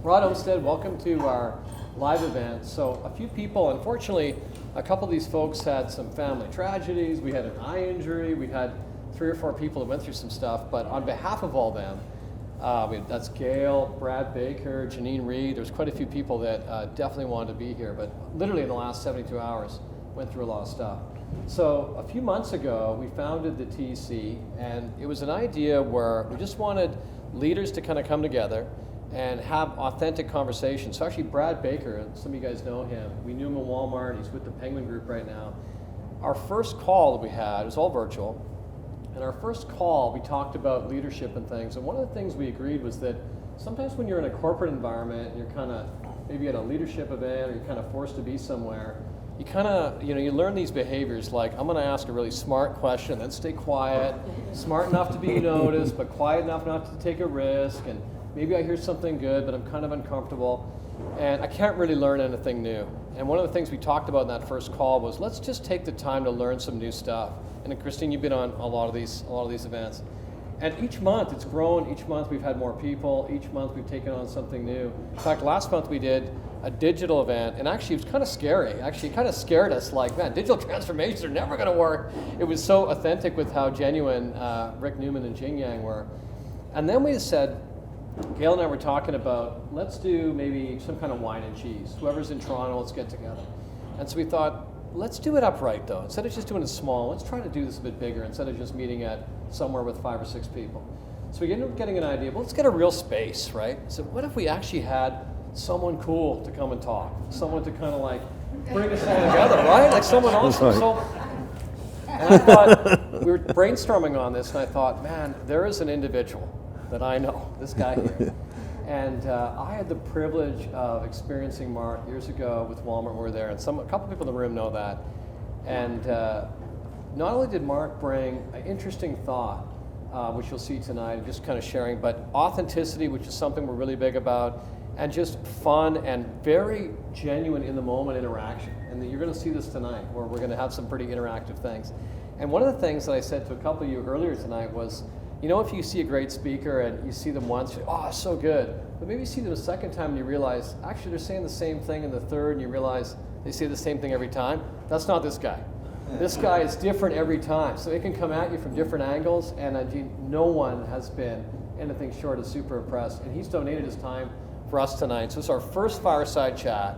Rod Olmsted, welcome to our live event. So a few people, unfortunately, a couple of these folks had some family tragedies. We had an eye injury. We had 3 or 4 people that went through some stuff. But on behalf of all them, that's Gail, Brad Baker, Janine Reed. There's quite a few people that definitely wanted to be here, but literally in the last 72 hours went through a lot of stuff. So a few months ago, we founded the TEC, and it was an idea where we just wanted leaders to kind of come together and have authentic conversations. So actually Brad Baker, and some of you guys know him, we knew him in Walmart, he's with the Penguin Group right now. Our first call that we had, it was all virtual, and our first call we talked about leadership and things, and one of the things we agreed was that sometimes when you're in a corporate environment, and you're kind of maybe at a leadership event, or you're kind of forced to be somewhere, you kind of, you learn these behaviors like, I'm going to ask a really smart question, then stay quiet, smart enough to be noticed, but quiet enough not to take a risk, and maybe I hear something good, but I'm kind of uncomfortable, and I can't really learn anything new. And one of the things we talked about in that first call was, let's just take the time to learn some new stuff. And Christine, you've been on a lot of these events. And each month it's grown. Each month we've had more people. Each month we've taken on something new. In fact, last month we did a digital event, and actually it was kind of scary. Actually, it kind of scared us, like, man, digital transformations are never going to work. It was so authentic with how genuine Rick Newman and Jing Yang were. And then we said, Gail and I were talking about, let's do maybe some kind of wine and cheese. Whoever's in Toronto, let's get together. And so we thought, let's do it upright though. Instead of just doing it small, let's try to do this a bit bigger instead of just meeting at somewhere with 5 or 6 people. So we ended up getting an idea, well, let's get a real space, right? So what if we actually had someone cool to come and talk? Someone to kind of like bring us all together, right? Like someone awesome. So, and I thought, we were brainstorming on this, and I thought, man, there is an individual that I know, this guy here. And I had the privilege of experiencing Mark years ago with Walmart when we were there, and a couple people in the room know that. And not only did Mark bring an interesting thought, which you'll see tonight, just kind of sharing, but authenticity, which is something we're really big about, and just fun and very genuine in the moment interaction. And you're going to see this tonight, where we're going to have some pretty interactive things. And one of the things that I said to a couple of you earlier tonight was, if you see a great speaker and you see them once, oh, so good. But maybe you see them a second time and you realize, actually they're saying the same thing in the third, and you realize they say the same thing every time. That's not this guy. This guy is different every time. So it can come at you from different angles, and no one has been anything short of super impressed. And he's donated his time for us tonight. So it's our first fireside chat.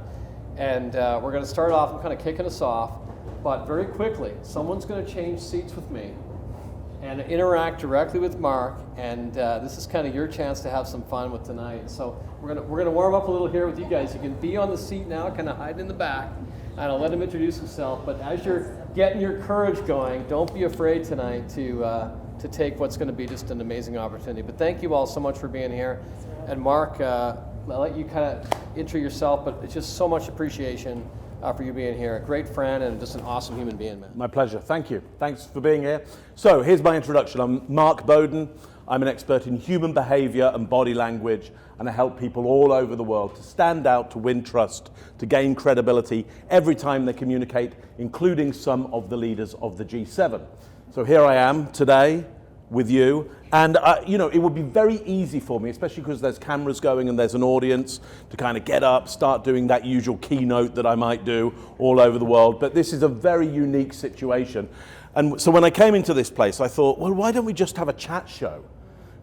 And we're going to start off, I'm kind of kicking us off, but very quickly, someone's going to change seats with me and interact directly with Mark, and this is kind of your chance to have some fun with tonight. So we're gonna warm up a little here with you guys. You can be on the seat now, kind of hiding in the back, and I'll let him introduce himself. But as you're getting your courage going, don't be afraid tonight to take what's going to be just an amazing opportunity. But thank you all so much for being here. And Mark, I'll let you kind of intro yourself, but it's just so much appreciation for you being here. A great friend and just an awesome human being, man. My pleasure. Thank you. Thanks for being here. So here's my introduction. I'm Mark Bowden. I'm an expert in human behavior and body language, and I help people all over the world to stand out, to win trust, to gain credibility every time they communicate, including some of the leaders of the G7. So here I am today with you, and it would be very easy for me, especially because there's cameras going and there's an audience, to kind of get up, start doing that usual keynote that I might do all over the world. But this is a very unique situation. And so when I came into this place, I thought, well, why don't we just have a chat show?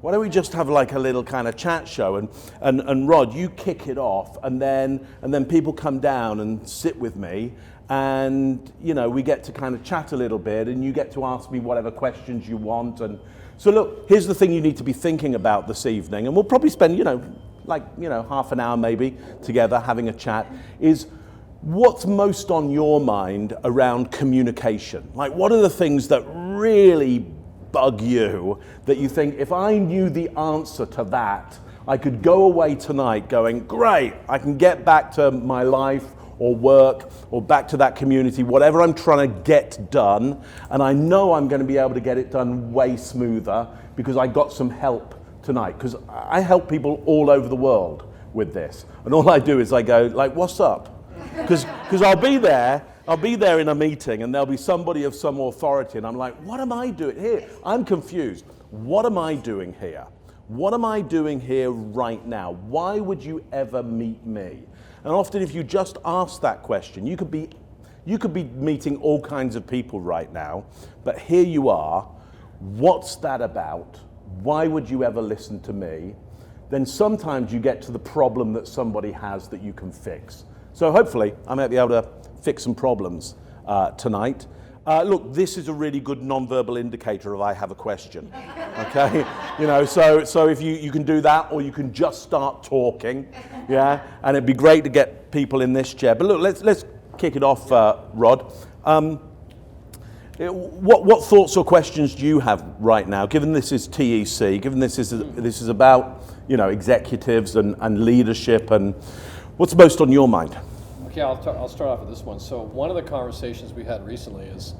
Why don't we just have like a little kind of chat show? And Rod, you kick it off, and then people come down and sit with me, and we get to kind of chat a little bit, and you get to ask me whatever questions you want. And so look, here's the thing you need to be thinking about this evening, and we'll probably spend half an hour maybe together having a chat, is what's most on your mind around communication? Like, what are the things that really bug you, that you think, if I knew the answer to that, I could go away tonight going, great, I can get back to my life or work or back to that community, whatever I'm trying to get done, and I know I'm going to be able to get it done way smoother because I got some help tonight. Because I help people all over the world with this, and all I do is I go like, what's up? Because I'll be there in a meeting, and there'll be somebody of some authority, and I'm like, what am I doing here? I'm confused. What am I doing here? What am I doing here right now? Why would you ever meet me? And often if you just ask that question, you could be meeting all kinds of people right now, but here you are. What's that about? Why would you ever listen to me? Then sometimes you get to the problem that somebody has that you can fix. So hopefully I might be able to fix some problems tonight. Look, this is a really good non-verbal indicator of I have a question. Okay, so if you can do that, or you can just start talking, yeah. And it'd be great to get people in this chair. But look, let's kick it off, Rod. What thoughts or questions do you have right now? Given this is TEC, given this is about executives and leadership, and what's most on your mind? Okay, I'll start off with this one. So one of the conversations we had recently is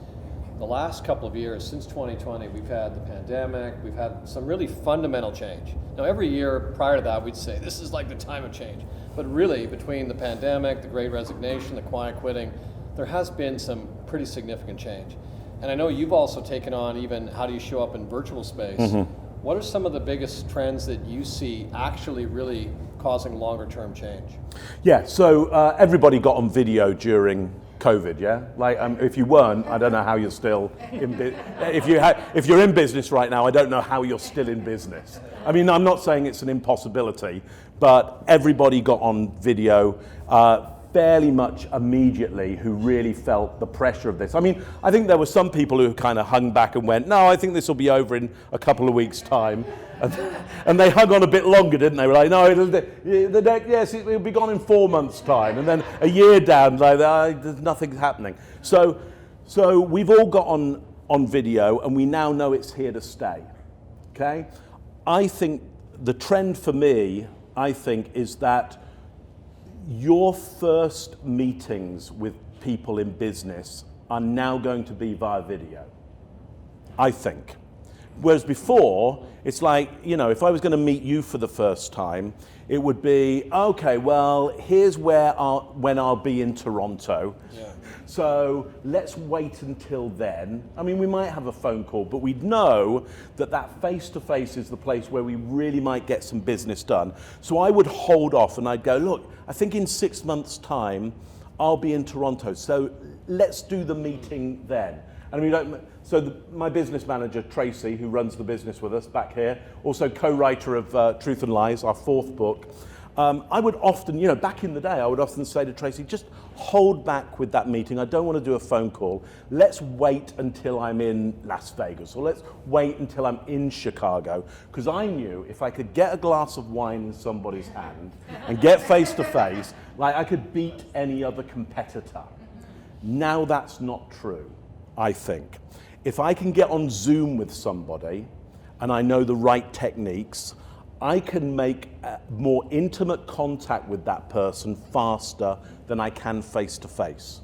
the last couple of years, since 2020, we've had the pandemic, we've had some really fundamental change. Now every year prior to that, we'd say this is like the time of change. But really, between the pandemic, the Great Resignation, the quiet quitting, there has been some pretty significant change. And I know you've also taken on even how do you show up in virtual space. Mm-hmm. What are some of the biggest trends that you see actually really causing longer term change? Yeah, so everybody got on video during COVID, yeah? Like, if you weren't, I don't know how you're still in business. If you're in business right now, I don't know how you're still in business. I mean, I'm not saying it's an impossibility, but everybody got on video fairly much immediately who really felt the pressure of this. I mean, I think there were some people who kind of hung back and went, no, I think this will be over in a couple of weeks' time. And they hung on a bit longer, didn't they? They were like, no, yes, it'll be gone in 4 months' time. And then a year down, like, there's nothing happening. So we've all got on video, and we now know it's here to stay, okay? I think the trend for me, is that your first meetings with people in business are now going to be via video, I think. Whereas before, it's like, if I was going to meet you for the first time, it would be, okay, well, here's when I'll be in Toronto. Yeah. So let's wait until then. I mean, we might have a phone call, but we'd know that face-to-face is the place where we really might get some business done. So I would hold off and I'd go, look, I think in 6 months' time, I'll be in Toronto. So let's do the meeting then. And my business manager, Tracy, who runs the business with us back here, also co-writer of Truth and Lies, our 4th book, I would often, back in the day, I would often say to Tracy, just hold back with that meeting. I don't want to do a phone call. Let's wait until I'm in Las Vegas, or let's wait until I'm in Chicago. Because I knew if I could get a glass of wine in somebody's hand and get face to face, like I could beat any other competitor. Now that's not true, I think. If I can get on Zoom with somebody and I know the right techniques, I can make more intimate contact with that person faster than I can face to face.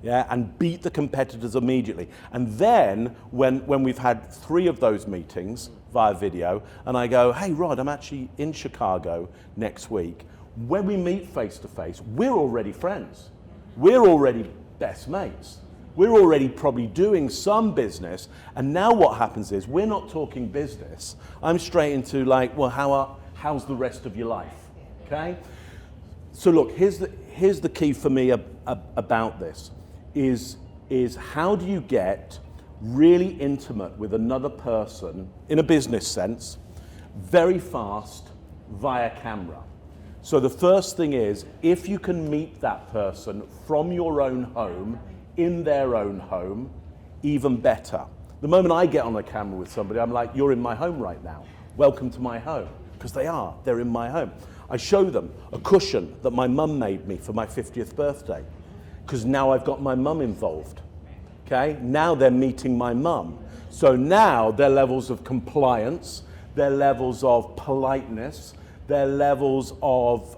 Yeah, and beat the competitors immediately. And then when we've had 3 of those meetings via video, and I go, hey Rod, I'm actually in Chicago next week. When we meet face to face, we're already friends. We're already best mates. We're already probably doing some business, and now what happens is we're not talking business. I'm straight into like, well, how's the rest of your life? Okay. So look, here's the key for me about this is how do you get really intimate with another person in a business sense, very fast via camera. So the first thing is, if you can meet that person from your own home, in their own home, even better. The moment I get on a camera with somebody, I'm like, you're in my home right now. Welcome to my home. Because they're in my home. I show them a cushion that my mum made me for my 50th birthday. Because now I've got my mum involved. Okay, now they're meeting my mum. So now their levels of compliance, their levels of politeness, their levels of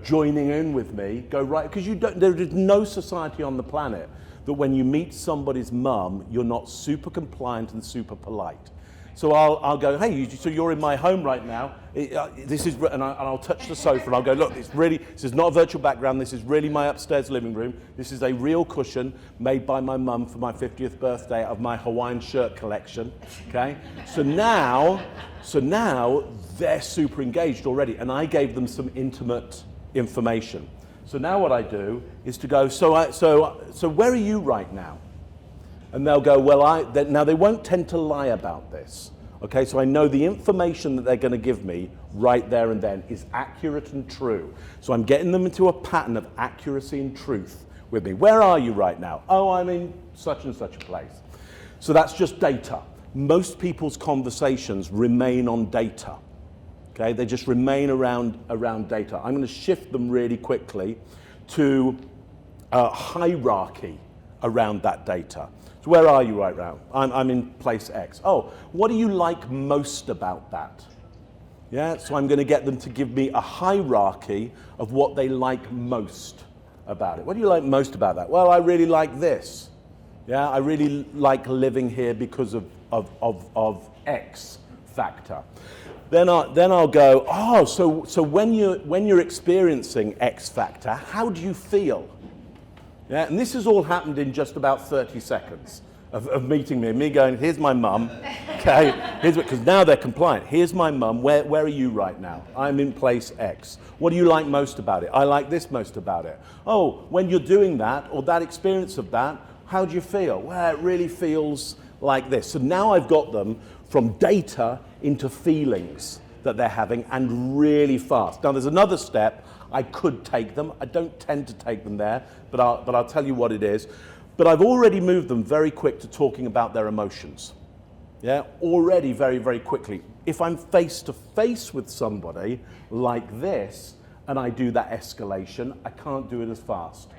joining in with me, go right, because there is no society on the planet that when you meet somebody's mum, you're not super compliant and super polite. So I'll go, hey, so you're in my home right now. This is, and I'll touch the sofa and I'll go, look, this is not a virtual background. This is really my upstairs living room. This is a real cushion made by my mum for my 50th birthday of my Hawaiian shirt collection. Okay. So now they're super engaged already, and I gave them some intimate information. So now what I do is to go, so where are you right now? And they'll go, well, now they won't tend to lie about this. Okay, so I know the information that they're going to give me right there and then is accurate and true. So I'm getting them into a pattern of accuracy and truth with me. Where are you right now? Oh, I'm in such and such a place. So that's just data. Most people's conversations remain on data. Okay, they just remain around data. I'm going to shift them really quickly to hierarchy around that data. So where are you right now? I'm in place X. Oh, what do you like most about that? Yeah, so I'm going to get them to give me a hierarchy of what they like most about it. What do you like most about that? Well, I really like this. Yeah, I really like living here because of X factor. Then I'll go, oh, so when you're experiencing X factor, how do you feel? Yeah, and this has all happened in just about 30 seconds of meeting me, and me going, here's my mum, okay, because now they're compliant. Here's my mum, where are you right now? I'm in place X. What do you like most about it? I like this most about it. Oh, when you're doing that, or that experience of that, how do you feel? Well, it really feels like this. So now I've got them from data into feelings that they're having, and really fast. Now there's another step. I could take them. I don't tend to take them there, but I'll tell you what it is. But I've already moved them very quick to talking about their emotions. Yeah, already very, very quickly. If I'm face to face with somebody like this, and I do that escalation, I can't do it as fast.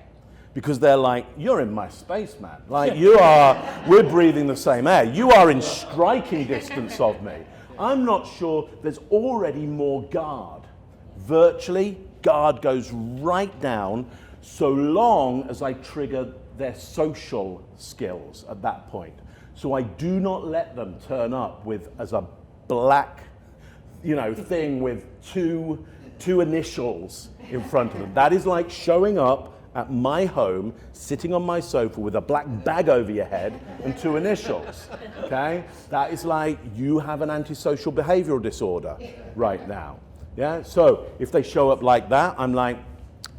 Because they're like, you're in my space, man. Like we're breathing the same air. You are in striking distance of me. I'm not sure, there's already more guard. Virtually, guard goes right down so long as I trigger their social skills at that point. So I do not let them turn up as a black, thing with two initials in front of them. That is like showing up at my home, sitting on my sofa with a black bag over your head and two initials, okay? That is like, you have an antisocial behavioral disorder right now, yeah? So if they show up like that, I'm like,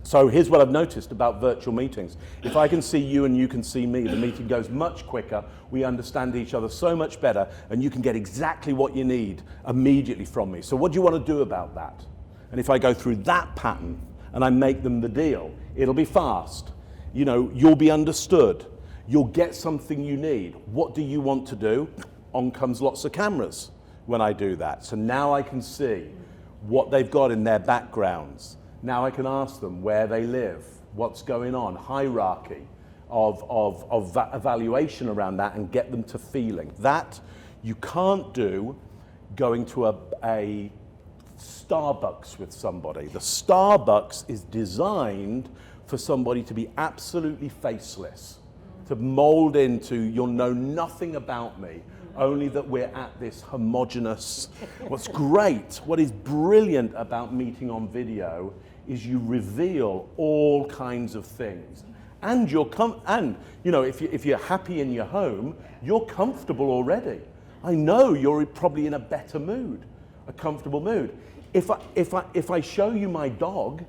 so here's what I've noticed about virtual meetings. If I can see you and you can see me, the meeting goes much quicker, we understand each other so much better, and you can get exactly what you need immediately from me. So what do you want to do about that? And if I go through that pattern, and I make them the deal, it'll be fast. You'll be understood. You'll get something you need. What do you want to do? On comes lots of cameras when I do that. So now I can see what they've got in their backgrounds. Now I can ask them where they live, what's going on, hierarchy of evaluation around that, and get them to feeling. That you can't do going to a Starbucks with somebody. The Starbucks is designed for somebody to be absolutely faceless, to mold into, you'll know nothing about me, only that we're at this homogenous. What's great, what is brilliant about meeting on video is you reveal all kinds of things. And if you're happy in your home, you're comfortable already. I know you're probably in a better mood, a comfortable mood. If I show you my dog,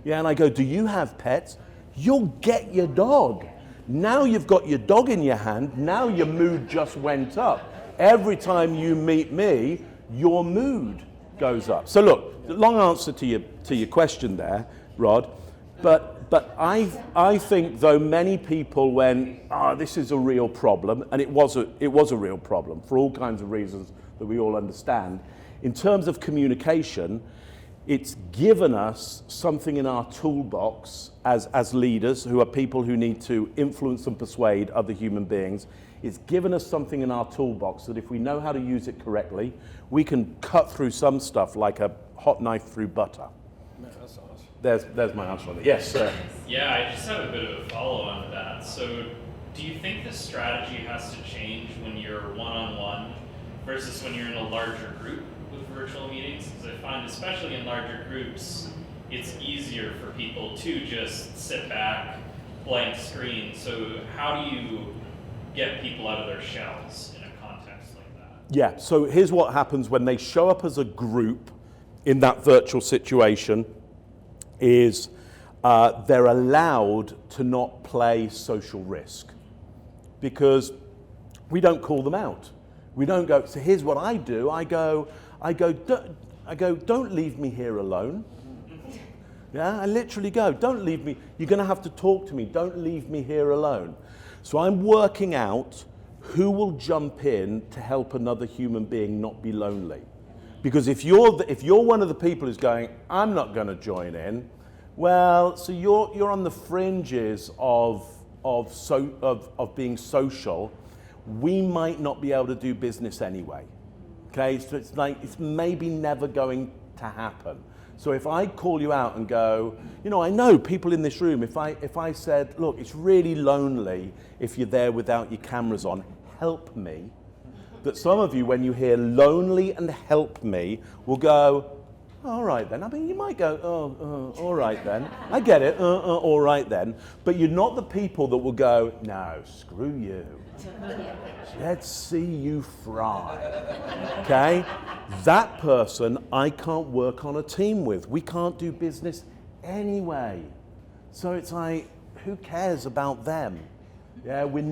yeah, and I go, do you have pets? You'll get your dog. Now you've got your dog in your hand, now your mood just went up. Every time you meet me, your mood goes up. So look, the long answer to your question there, Rod, but I think though many people went, this is a real problem, and it was a real problem for all kinds of reasons that we all understand. In terms of communication, it's given us something in our toolbox as leaders who are people who need to influence and persuade other human beings. It's given us something in our toolbox that if we know how to use it correctly, we can cut through some stuff like a hot knife through butter. That's awesome. There's my answer on it. Yes, sir. Yeah, I just have a bit of a follow-on to that. So do you think this strategy has to change when you're one-on-one versus when you're in a larger group with virtual meetings? Because I find, especially in larger groups, it's easier for people to just sit back, blank screen. So how do you get people out of their shells in a context like that? Yeah, so here's what happens when they show up as a group in that virtual situation is they're allowed to not play social risk because we don't call them out. We don't go, so here's what I do. I go, don't leave me here alone. Yeah, I literally go, don't leave me. You're going to have to talk to me. Don't leave me here alone. So I'm working out who will jump in to help another human being not be lonely. Because if you're one of the people who's going, I'm not going to join in, well, so you're on the fringes of being social. We might not be able to do business anyway. Okay, so it's maybe never going to happen. So if I call you out and go, I know people in this room, if I said, look, it's really lonely if you're there without your cameras on, help me. That some of you, when you hear lonely and help me, will go, all right then. I mean, you might go, all right then. I get it, all right then. But you're not the people that will go, no, screw you. Let's see you fry. Okay? That person I can't work on a team with. We can't do business anyway. So it's like, who cares about them? Yeah, we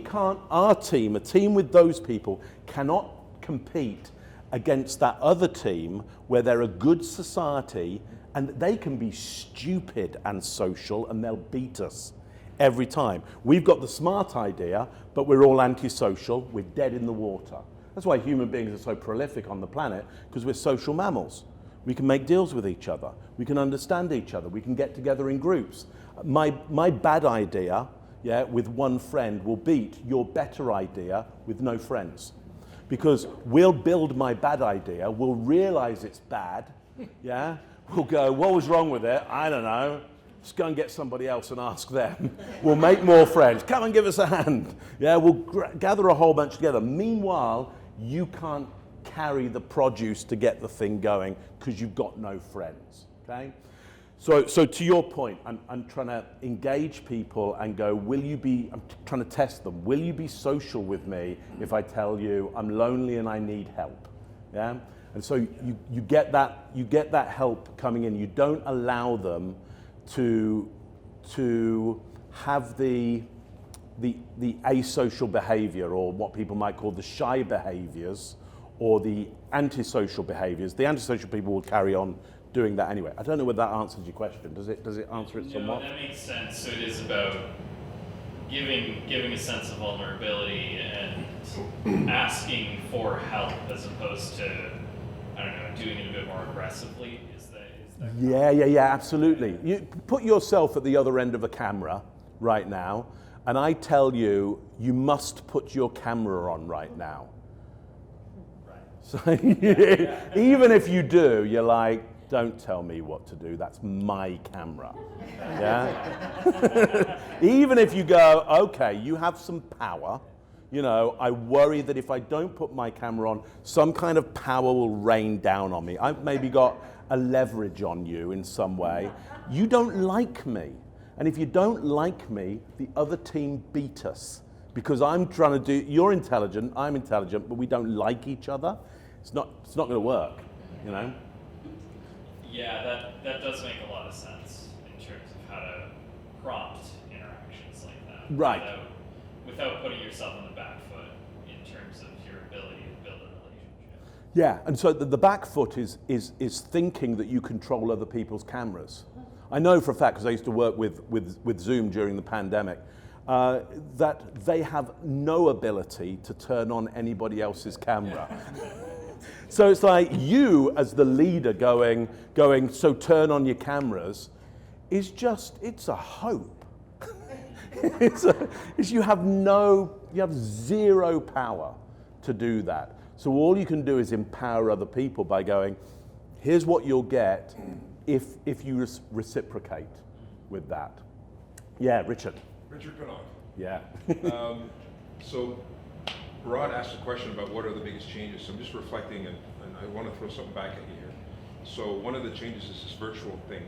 can't, our team, a team with those people, cannot compete against that other team where they're a good society and they can be stupid and social and they'll beat us every time. We've got the smart idea, but we're all antisocial, we're dead in the water. That's why human beings are so prolific on the planet, because we're social mammals. We can make deals with each other, we can understand each other, we can get together in groups. My bad idea, with one friend will beat your better idea with no friends. Because we'll build my bad idea, we'll realize it's bad, we'll go, what was wrong with it? I don't know. Let's go and get somebody else and ask them. We'll make more friends. Come and give us a hand. We'll gather a whole bunch together. Meanwhile, you can't carry the produce to get the thing going because you've got no friends, okay? So to your point, I'm trying to engage people and go, I'm trying to test them. Will you be social with me if I tell you I'm lonely and I need help? Yeah? And so you get that help coming in. You don't allow them to have the asocial behavior, or what people might call the shy behaviors, or the antisocial behaviors. The antisocial people will carry on doing that anyway. I don't know whether that answers your question. Does it answer it somewhat? No, that makes sense. So it is about giving a sense of vulnerability and asking for help as opposed to, I don't know, doing it a bit more aggressively. Yeah, absolutely. You put yourself at the other end of a camera right now, and I tell you, you must put your camera on right now. Right. So even if you do, you're like, don't tell me what to do, that's my camera. Yeah? Even if you go, okay, you have some power, I worry that if I don't put my camera on, some kind of power will rain down on me. I've maybe got a leverage on you in some way. You don't like me. And if you don't like me, the other team beat us. Because I'm trying to you're intelligent, I'm intelligent, but we don't like each other. It's not going to work, Yeah, that does make a lot of sense in terms of how to prompt interactions like that. Right. Without putting yourself on the back foot in terms of your ability to build a relationship. Yeah, and so the back foot is thinking that you control other people's cameras. I know for a fact, because I used to work with Zoom during the pandemic, that they have no ability to turn on anybody else's camera. So it's like you as the leader going, so turn on your cameras, it's a hope. You have zero power to do that. So all you can do is empower other people by going, here's what you'll get if you reciprocate with that. Yeah, Richard. Richard Pinnock. Yeah. So Rod asked a question about what are the biggest changes. So I'm just reflecting, and I want to throw something back at you here. So one of the changes is this virtual thing.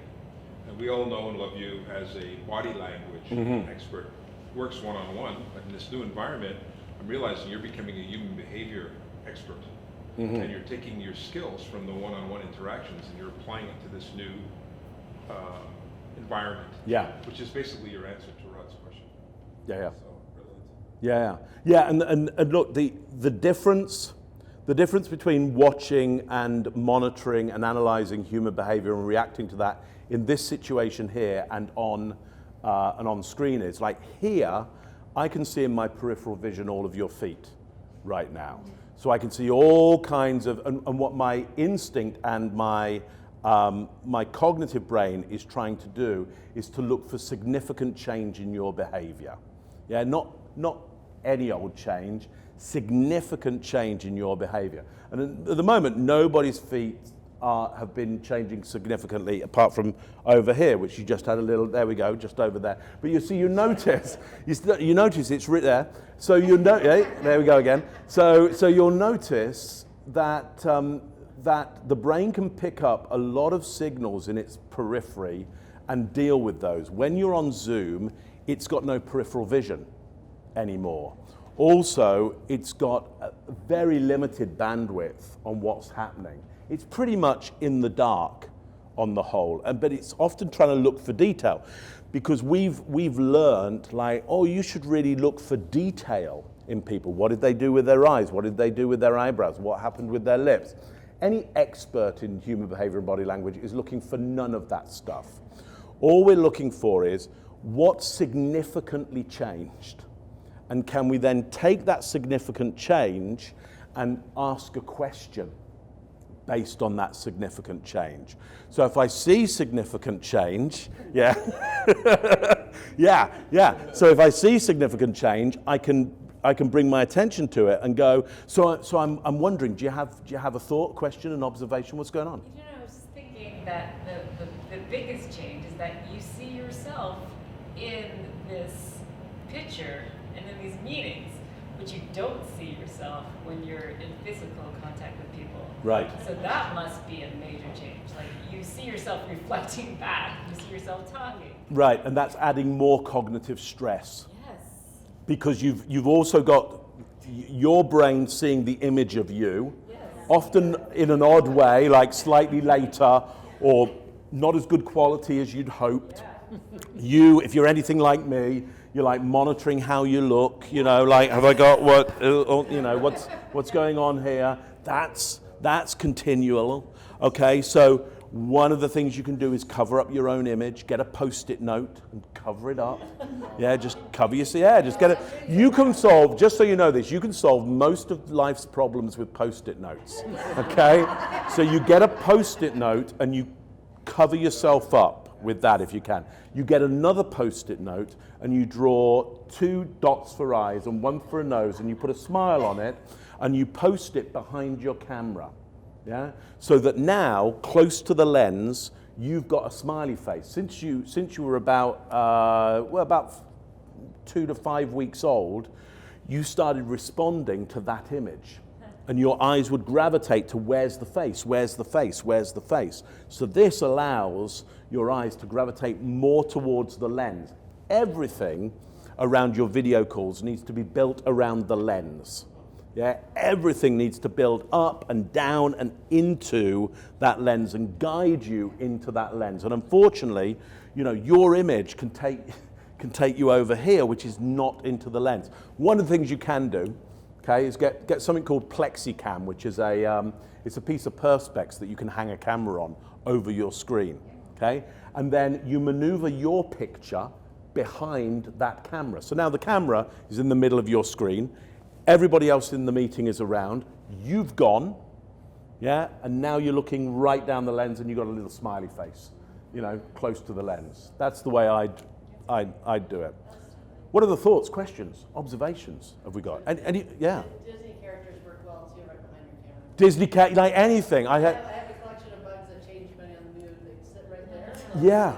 And we all know and love you as a body language expert, works one-on-one, but in this new environment, I'm realizing you're becoming a human behavior expert. And you're taking your skills from the one-on-one interactions and you're applying it to this new environment. Yeah. Which is basically your answer to Rod's question. Yeah. So, And look, the difference between watching and monitoring and analyzing human behavior and reacting to that in this situation here and on screen is like here, I can see in my peripheral vision all of your feet right now. So I can see all kinds of, and what my instinct and my cognitive brain is trying to do is to look for significant change in your behavior. Yeah, not any old change, significant change in your behavior. And at the moment, nobody's feet have been changing significantly apart from over here, which you just had a little, there we go, just over there. But you notice it's right there. So there we go again. So you'll notice that that the brain can pick up a lot of signals in its periphery and deal with those. When you're on Zoom, it's got no peripheral vision anymore. Also, it's got a very limited bandwidth on what's happening. It's pretty much in the dark on the whole, but it's often trying to look for detail because we've learned like, oh, you should really look for detail in people. What did they do with their eyes? What did they do with their eyebrows? What happened with their lips? Any expert in human behavior and body language is looking for none of that stuff. All we're looking for is what significantly changed. And can we then take that significant change and ask a question based on that significant change? So if I see significant change, So if I see significant change, I can bring my attention to it and go, so I'm wondering, do you have a thought, question, an observation? What's going on? You know, I was thinking that the biggest change is that you see yourself in this picture and in these meetings, but you don't see yourself when you're in physical contact with people. Right. So that must be a major change. Like you see yourself reflecting back, you see yourself talking. Right, and that's adding more cognitive stress. Yes. Because you've also got your brain seeing the image of you, Yes. often in an odd way, like slightly later or not as good quality as you'd hoped. Yeah. If you're anything like me, you're like monitoring how you look, like have I got what's going on here? That's continual. Okay, so one of the things you can do is cover up your own image, get a Post-it note and cover it up. Yeah, just cover your, just get it. You can solve, just so you know this, you can solve most of life's problems with Post-it notes. Okay, so you get a Post-it note and you cover yourself up with that if you can. You get another Post-it note and you draw 2 dots for eyes and 1 for a nose and you put a smile on it and you post it behind your camera. Yeah? So that now, close to the lens, you've got a smiley face. Since you were about 2 to 5 weeks old, you started responding to that image. And your eyes would gravitate to where's the face, where's the face, where's the face. So this allows your eyes to gravitate more towards the lens. Everything around your video calls needs to be built around the lens. Yeah, everything needs to build up and down and into that lens and guide you into that lens. And unfortunately, your image can take you over here, which is not into the lens. One of the things you can do, okay, is get something called PlexiCam, which is it's a piece of perspex that you can hang a camera on over your screen, okay? And then you maneuver your picture behind that camera. So now the camera is in the middle of your screen. Everybody else in the meeting is around. You've gone, yeah, and now you're looking right down the lens and you've got a little smiley face, close to the lens. That's the way I'd do it. What are the thoughts, questions, observations have we got? Yeah. Disney characters work well too, right behind your camera. Disney, like anything. I have a collection of bugs that change depending on the mood. They sit right there. Yeah.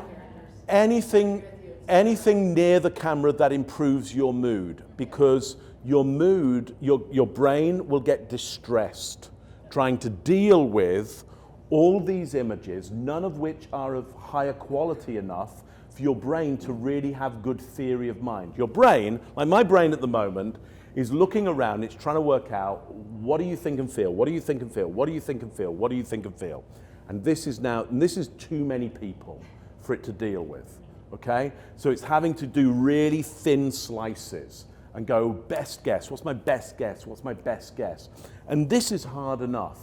Characters. Anything near the camera that improves your mood, because your mood, your brain will get distressed trying to deal with all these images, none of which are of higher quality enough for your brain to really have good theory of mind. Your brain, like my brain at the moment, is looking around, it's trying to work out, what do you think and feel? What do you think and feel? What do you think and feel? What do you think and feel? And this is too many people for it to deal with, okay? So it's having to do really thin slices and go, best guess, what's my best guess? What's my best guess? And this is hard enough.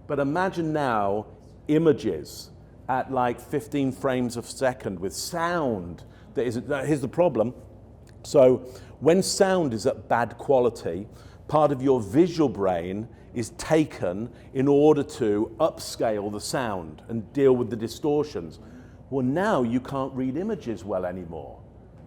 But imagine now images at like 15 frames a second with sound. Here's the problem. So when sound is at bad quality, part of your visual brain is taken in order to upscale the sound and deal with the distortions. Well, now you can't read images well anymore.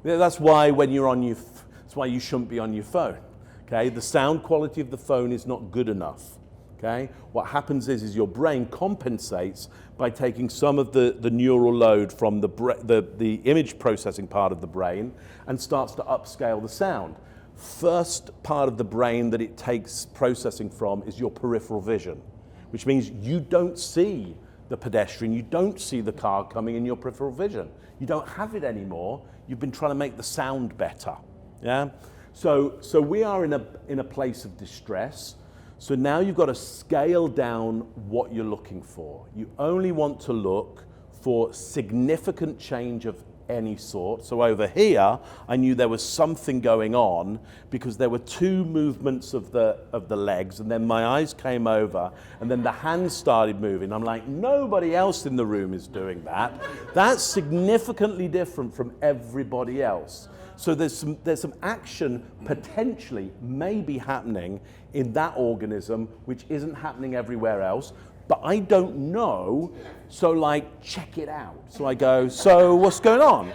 That's why when you're on that's why you shouldn't be on your phone. Okay, the sound quality of the phone is not good enough. Okay, what happens is your brain compensates by taking some of the neural load from the image processing part of the brain and starts to upscale the sound. First part of the brain that it takes processing from is your peripheral vision, which means you don't see the pedestrian, you don't see the car coming in your peripheral vision. You don't have it anymore. You've been trying to make the sound better. Yeah. So we are in a place of distress. So now you've got to scale down what you're looking for. You only want to look for significant change of any sort. So over here, I knew there was something going on because there were two movements of the legs, and then my eyes came over, and then the hands started moving. I'm like, nobody else in the room is doing that. That's significantly different from everybody else. So there's some action potentially maybe happening in that organism which isn't happening everywhere else, but I don't know, so like check it out. So I go, so what's going on?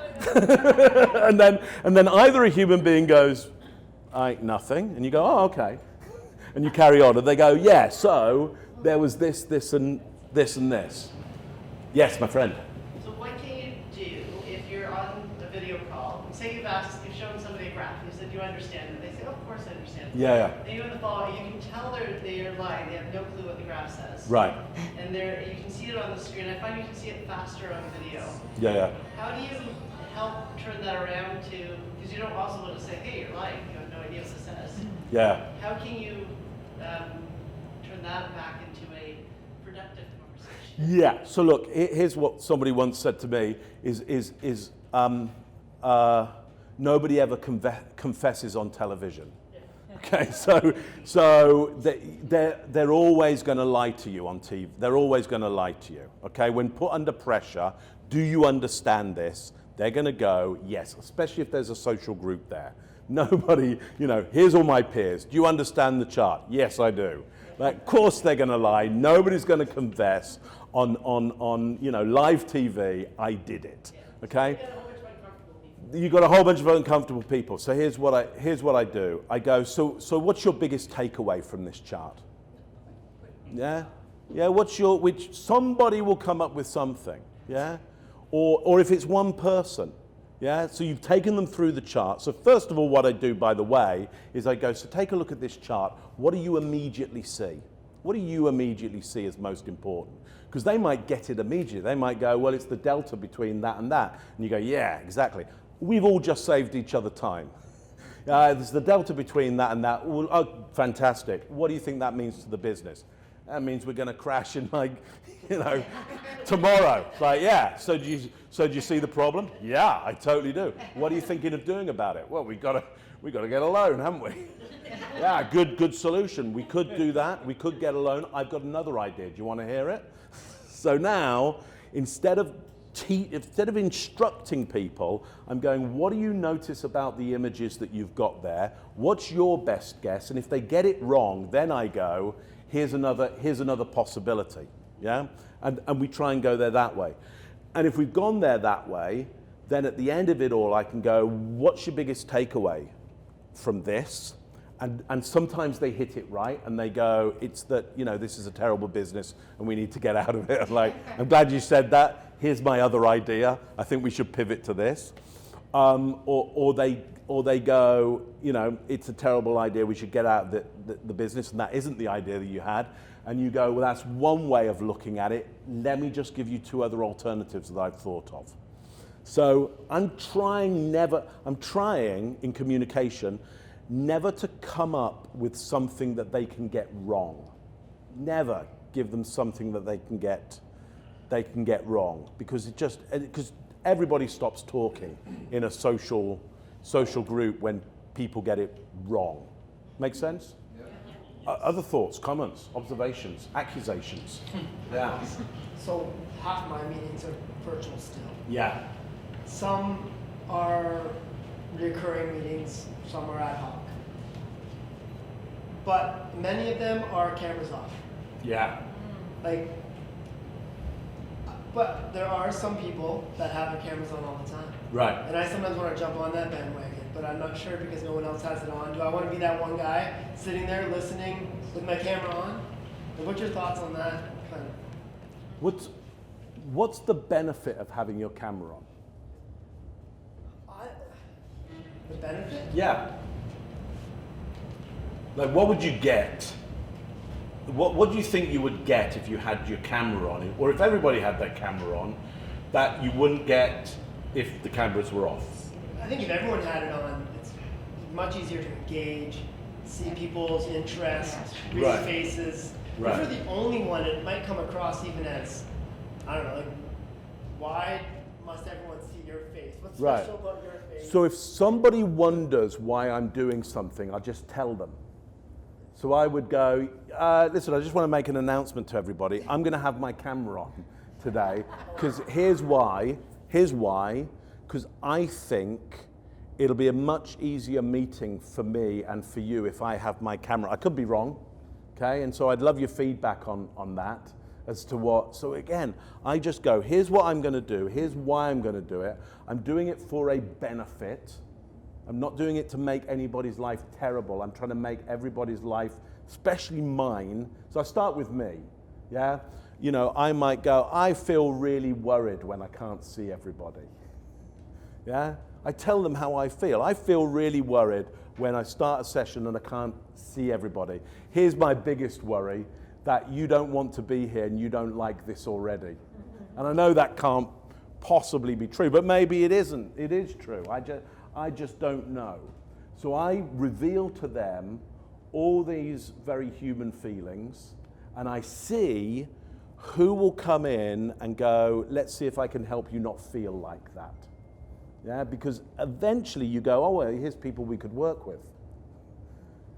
and then either a human being goes, nothing, and you go, oh, okay. And you carry on, and they go, yeah, so there was this and this and this. Yes, my friend. So what can you do if you're on a video call? Say you've shown somebody a graph, and you said, do you understand it? They say, oh, of course I understand it. Yeah. Then you in the follow, you can tell they're lying, they have no clue what the graph says. Right. And you can see it on the screen. I find you can see it faster on video. Yeah. How do you help turn that around to, because you don't also want to say, hey, you're lying, you have no idea what this says. Yeah. How can you turn that back into a productive conversation? Yeah. So look, here's what somebody once said to me: is nobody ever confesses on television. Okay, so they're always going to lie to you on TV. They're always going to lie to you. Okay, when put under pressure, do you understand this? They're going to go, yes, especially if there's a social group there. Nobody, here's all my peers. Do you understand the chart? Yes, I do. Like, of course they're going to lie. Nobody's going to confess on live TV. I did it. Okay. You got a whole bunch of uncomfortable people. So here's what I do. I go, so what's your biggest takeaway from this chart? Yeah? Yeah, which somebody will come up with something. Yeah? Or if it's one person. Yeah? So you've taken them through the chart. So first of all, what I do, by the way, is I go, so take a look at this chart. What do you immediately see? What do you immediately see as most important? Because they might get it immediately. They might go, well, it's the delta between that and that. And you go, yeah, exactly. We've all just saved each other time. There's the delta between that and that. Well, oh, fantastic. What do you think that means to the business? That means we're going to crash in tomorrow. It's like, yeah. So do you see the problem? Yeah, I totally do. What are you thinking of doing about it? Well, we got to get a loan, haven't we? Yeah, good solution. We could do that. We could get a loan. I've got another idea. Do you want to hear it? So now, instead of instructing people, I'm going, what do you notice about the images that you've got there? What's your best guess? And if they get it wrong, then I go, here's another possibility. Yeah? And we try and go there that way. And if we've gone there that way, then at the end of it all, I can go, what's your biggest takeaway from this? And sometimes they hit it right, and they go, it's that, this is a terrible business, and we need to get out of it. I'm like, I'm glad you said that. Here's my other idea. I think we should pivot to this. or they go, you know, it's a terrible idea, we should get out of the business, and that isn't the idea that you had. And you go, well, that's one way of looking at it. Let me just give you 2 other alternatives that I've thought of. So I'm trying in communication never to come up with something that they can get wrong. Never give them something that they can get wrong, because because everybody stops talking in a social group when people get it wrong. Make sense? Other thoughts, comments, observations, accusations? Yeah. So half my meetings are virtual still. Yeah. Some are recurring meetings, some are ad hoc. But many of them are cameras off. Yeah. But there are some people that have their cameras on all the time. Right. And I sometimes want to jump on that bandwagon, but I'm not sure because no one else has it on. Do I want to be that one guy sitting there listening with my camera on? And what's your thoughts on that kind of? What's the benefit of having your camera on? The benefit? Yeah. Like, what would you get? What do you think you would get if you had your camera on, or if everybody had their camera on, that you wouldn't get if the cameras were off? I think if everyone had it on, it's much easier to engage, see people's interests, read Right. faces. Right. If you're the only one, it might come across even as, I don't know, like, why must everyone see your face? What's Right. special about your face? So if somebody wonders why I'm doing something, I'll just tell them. So I would go, listen, I just want to make an announcement to everybody. I'm going to have my camera on today, because here's why, because I think it'll be a much easier meeting for me and for you if I have my camera. I could be wrong, okay? And so I'd love your feedback on that as to what. So again, I just go, here's what I'm going to do. Here's why I'm going to do it. I'm doing it for a benefit. I'm not doing it to make anybody's life terrible. I'm trying to make everybody's life, especially mine. So I start with me, yeah? You know, I might go, I feel really worried when I can't see everybody, yeah? I tell them how I feel. I feel really worried when I start a session and I can't see everybody. Here's my biggest worry, that you don't want to be here and you don't like this already. And I know that can't possibly be true, but maybe it isn't. It is true. I just don't know. So I reveal to them all these very human feelings, and I see who will come in and go, let's see if I can help you not feel like that. Yeah, because eventually you go, oh, well, here's people we could work with.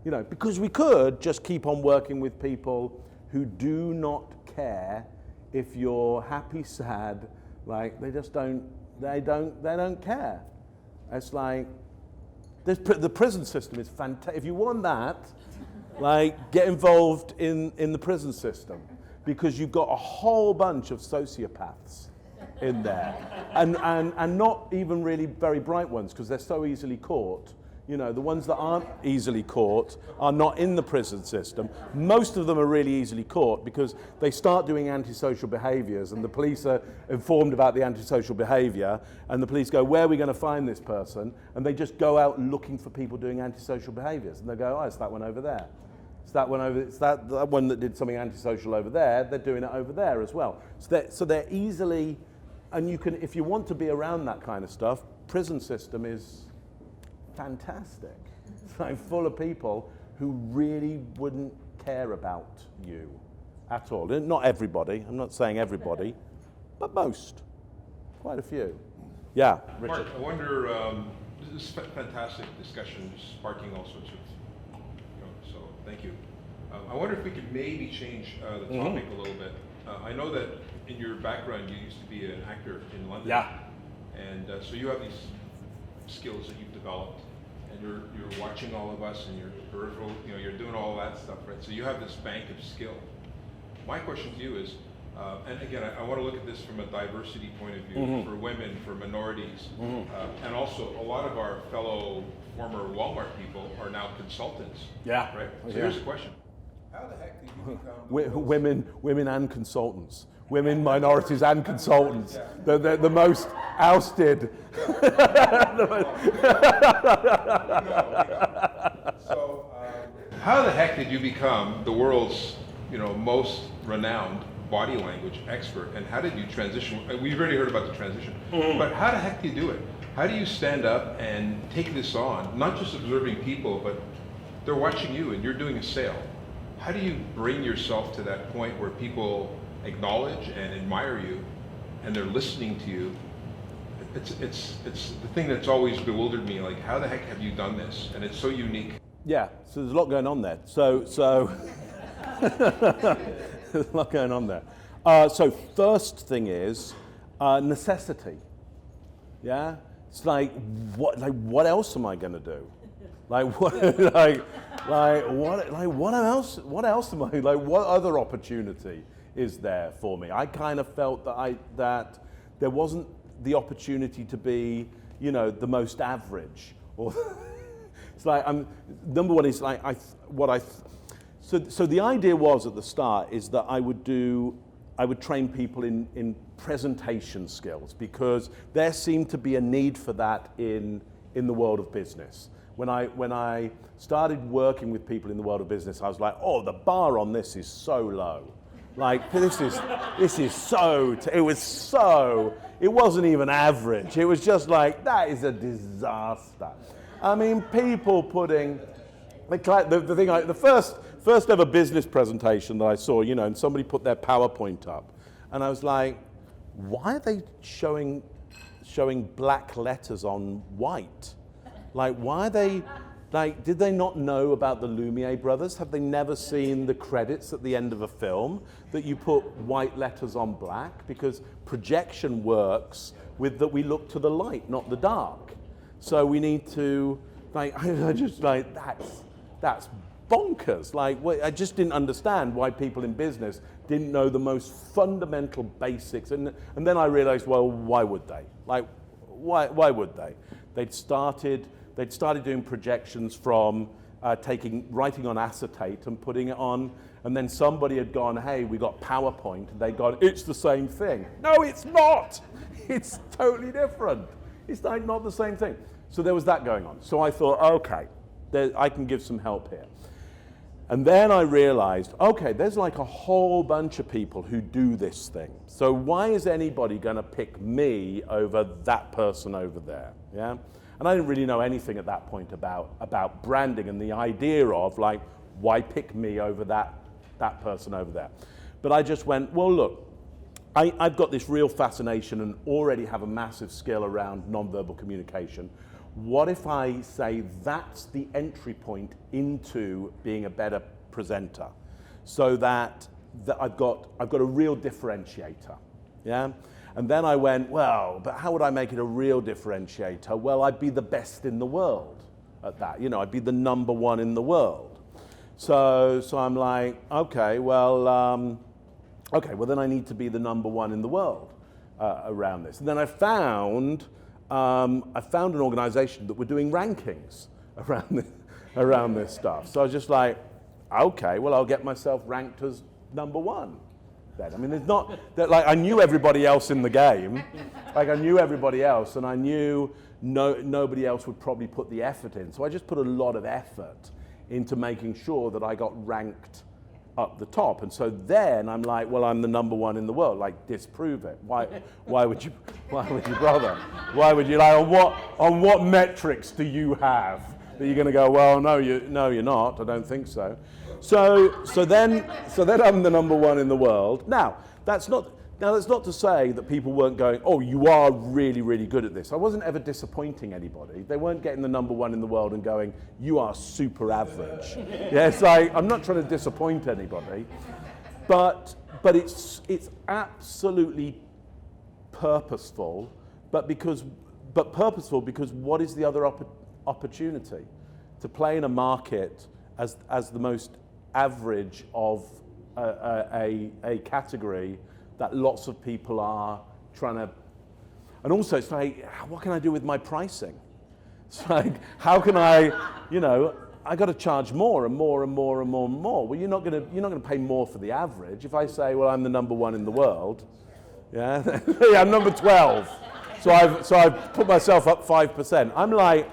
You know, because we could just keep on working with people who do not care if you're happy, sad, like they don't care. It's like, the prison system is fantastic. If you want that, like, get involved in the prison system, because you've got a whole bunch of sociopaths in there, and not even really very bright ones, because they're so easily caught. You know, the ones that aren't easily caught are not in the prison system. Most of them are really easily caught because they start doing antisocial behaviors, and the police are informed about the antisocial behavior, and the police go, where are we going to find this person? And they just go out looking for people doing antisocial behaviors. And they go, oh, it's that one over there. It's that one over, it's that one that did something antisocial over there. They're doing it over there as well. So they're easily, and you can, if you want to be around that kind of stuff, prison system is fantastic. It's like full of people who really wouldn't care about you at all. Not everybody, I'm not saying everybody, but most, quite a few. Yeah, Richard. Mark, I wonder, this is fantastic discussion, sparking all sorts of, so thank you. I wonder if we could maybe change the topic a little bit. I know that in your background you used to be an actor in London. Yeah. And so you have these skills that you've developed, and you're watching all of us, and you're peripheral, you're doing all that stuff, right? So you have this bank of skill. My question to you is, and again, I want to look at this from a diversity point of view, for women, for minorities, and also a lot of our fellow former Walmart people are now consultants. Yeah. Right? So here's the question. How the heck did you become Women and consultants. women, minorities, and consultants. The most ousted. So, how the heck did you become the world's, most renowned body language expert, and how did you transition? We've already heard about the transition, but how the heck do you do it? How do you stand up and take this on? Not just observing people, but they're watching you, and you're doing a sale. How do you bring yourself to that point where people acknowledge and admire you, and they're listening to you? It's the thing that's always bewildered me. Like, how the heck have you done this? And it's so unique. Yeah, so there's a lot going on there. So there's a lot going on there. So first thing is necessity. Yeah, it's like what else am I going to do? What else am I, what other opportunity is there for me? I kind of felt that there wasn't the opportunity to be, the most average, or it's like number one is so the idea was at the start is that I would train people in presentation skills, because there seemed to be a need for that in the world of business. When I started working with people in the world of business, I was like, oh, the bar on this is so low. Like, this is so, it wasn't even average. It was just like, that is a disaster. I mean, people putting, the first ever business presentation that I saw, and somebody put their PowerPoint up, and I was like, why are they showing black letters on white? Why are they, did they not know about the Lumiere brothers? Have they never seen the credits at the end of a film that you put white letters on black? Because projection works with that we look to the light, not the dark. So we need to, I just that's bonkers. I just didn't understand why people in business didn't know the most fundamental basics. And then I realized, well, why would they? Why would they? They'd started doing projections from writing on acetate and putting it on, and then somebody had gone, hey, we got PowerPoint, and they'd gone, it's the same thing. No, it's not. It's totally different. It's not the same thing. So there was that going on. So I thought, okay, I can give some help here. And then I realized, okay, there's a whole bunch of people who do this thing. So why is anybody going to pick me over that person over there? Yeah. And I didn't really know anything at that point about branding and the idea of why pick me over that person over there. But I just went, well, look, I've got this real fascination and already have a massive skill around nonverbal communication. What if I say that's the entry point into being a better presenter, so that I've got a real differentiator, yeah? And then I went, well, but how would I make it a real differentiator? Well, I'd be the best in the world at that. I'd be the number one in the world. So I'm like, okay, well, then I need to be the number one in the world around this. And then I found an organization that were doing rankings around this stuff. So I was just like, okay, well, I'll get myself ranked as number one. Then. I mean, there's not that I knew everybody else in the game. I knew everybody else, and I knew nobody else would probably put the effort in. So I just put a lot of effort into making sure that I got ranked up the top. And so then I'm like, well, I'm the number one in the world. Disprove it. Why would you bother? Why would you on what metrics do you have that you're going to go, well, no, you're not. I don't think so. So then I'm the number one in the world. Now that's not to say that people weren't going, oh, you are really, really good at this. I wasn't ever disappointing anybody. They weren't getting the number one in the world and going, you are super average. Yeah, it's I'm not trying to disappoint anybody, but it's absolutely purposeful, but purposeful because what is the other opportunity? To play in a market as the most average of a category that lots of people are trying to, and also it's what can I do with my pricing? It's how can I I got to charge more and more and more and more and more. Well, you're not going to pay more for the average. If I say, well, I'm the number 1 in the world, yeah, yeah, I'm number 12. So I've put myself up 5%. I'm like,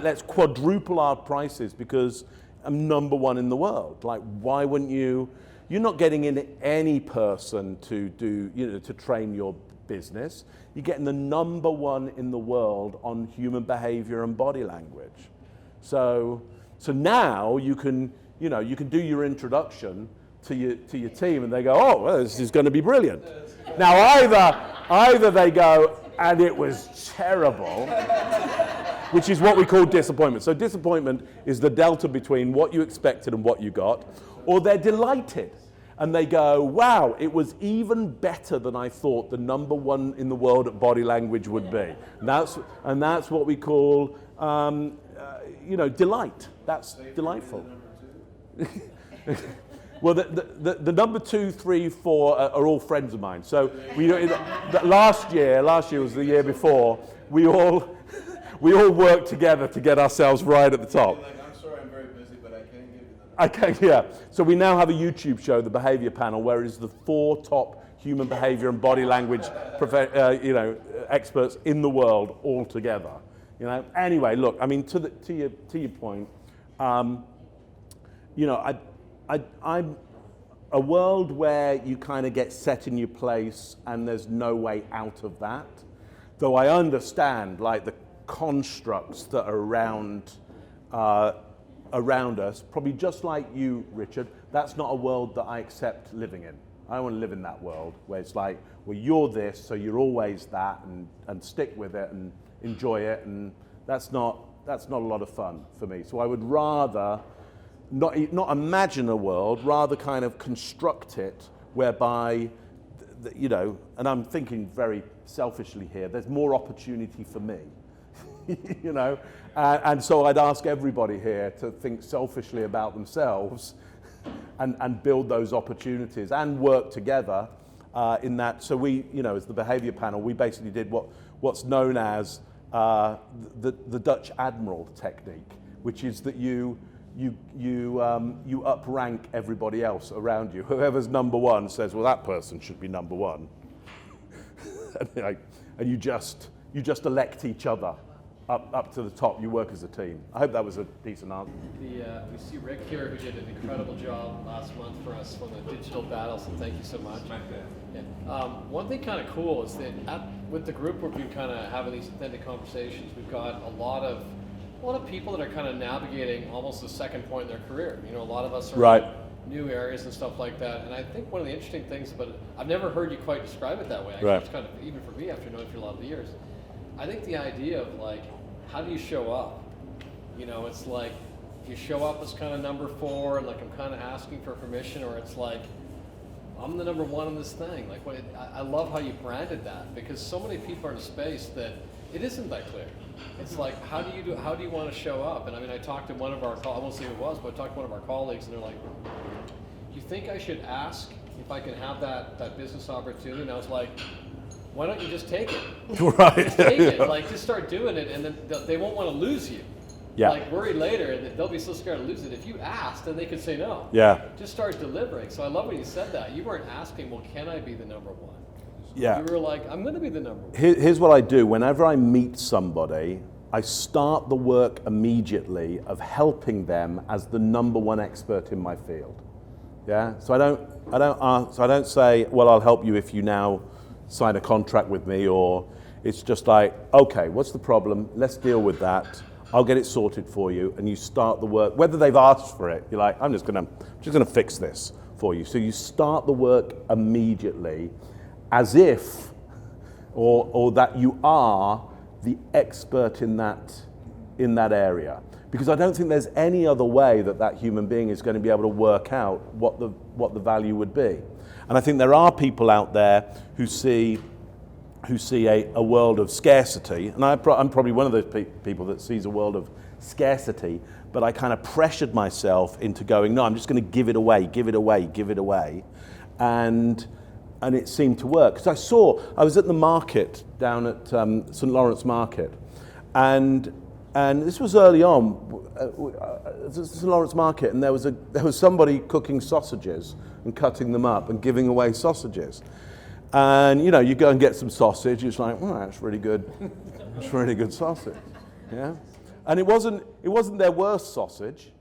let's quadruple our prices because I'm number 1 in the world. Like, why wouldn't you? You're not getting in any person to do, to train your business. You're getting the number 1 in the world on human behavior and body language. So now you can do your introduction to your team, and they go, oh, well, this is going to be brilliant. Now either they go, and it was terrible, which is what we call disappointment. So disappointment is the delta between what you expected and what you got, or they're delighted. And they go, wow, it was even better than I thought the number 1 in the world at body language would be. And that's what we call, delight. That's delightful. Well, the number 2, 3, 4 are all friends of mine. So last year was the year before, we all worked together to get ourselves right at the top. I'm sorry, I'm very busy, but I can't give you the number. Okay, yeah. So we now have a YouTube show, The Behavior Panel, where it is the 4 top human behavior and body language experts in the world all together. Anyway, look, I mean, to your point, I'm a world where you kind of get set in your place and there's no way out of that. Though I understand, like, the constructs that are around us, probably just like you, Richard, that's not a world that I accept living in. I don't want to live in that world where it's like, well, you're this, so you're always that, and stick with it and enjoy it, and that's not a lot of fun for me. So I would rather not imagine a world, rather kind of construct it whereby, and I'm thinking very selfishly here, there's more opportunity for me. And so I'd ask everybody here to think selfishly about themselves and build those opportunities and work together in that. So we, as the Behavior Panel, we basically did what's known as the Dutch Admiral technique, which is that you uprank everybody else around you. Whoever's number 1 says, well, that person should be number 1. And you just elect each other up to the top. You work as a team. I hope that was a decent answer. We see Rick here, who did an incredible job last month for us on the digital battle, so thank you so much. Yeah. One thing kind of cool is that with the group where we've kind of having these authentic conversations, we've got a lot of people that are kind of navigating almost the second point in their career. A lot of us are in new areas and stuff like that. And I think one of the interesting things about it, I've never heard you quite describe it that way. Actually, it's kind of, even for me, after knowing for a lot of years, I think the idea of, like, how do you show up? It's like you show up as kind of number 4, and like I'm kind of asking for permission, or it's like I'm the number 1 in this thing. Like, I love how you branded that, because so many people are in a space that it isn't that clear. It's like, how do you want to show up? And I mean, I talked to one of our, I won't say who it was, but I talked to one of our colleagues, and they're like, you think I should ask if I can have that business opportunity? And I was like, why don't you just take it? Right. Just take it. Like, just start doing it, and then they won't want to lose you. Yeah. Like, worry later that they'll be so scared to lose it. If you asked, then they could say no. Yeah. Just start delivering. So I love when you said that. You weren't asking, well, can I be the number 1? Yeah. You were like, I'm going to be the number 1. Here's what I do. Whenever I meet somebody, I start the work immediately of helping them as the number 1 expert in my field. Yeah. So I don't say, well, I'll help you if you now sign a contract with me, or it's just like, okay, what's the problem? Let's deal with that. I'll get it sorted for you, and you start the work. Whether they've asked for it, you're like, I'm just gonna fix this for you. So you start the work immediately, as if, or that you are the expert in that area. Because I don't think there's any other way that human being is going to be able to work out what the value would be. And I think there are people out there who see a world of scarcity, and I'm probably one of those people that sees a world of scarcity, but I kind of pressured myself into going, no, I'm just going to give it away, and it seemed to work. Because I was at the market down at St. Lawrence Market, and this was early on, this is Lawrence Market, and there was somebody cooking sausages and cutting them up and giving away sausages. And you know, you go and get some sausage, it's like, oh, that's really good. It's really good sausage. Yeah? And it wasn't their worst sausage.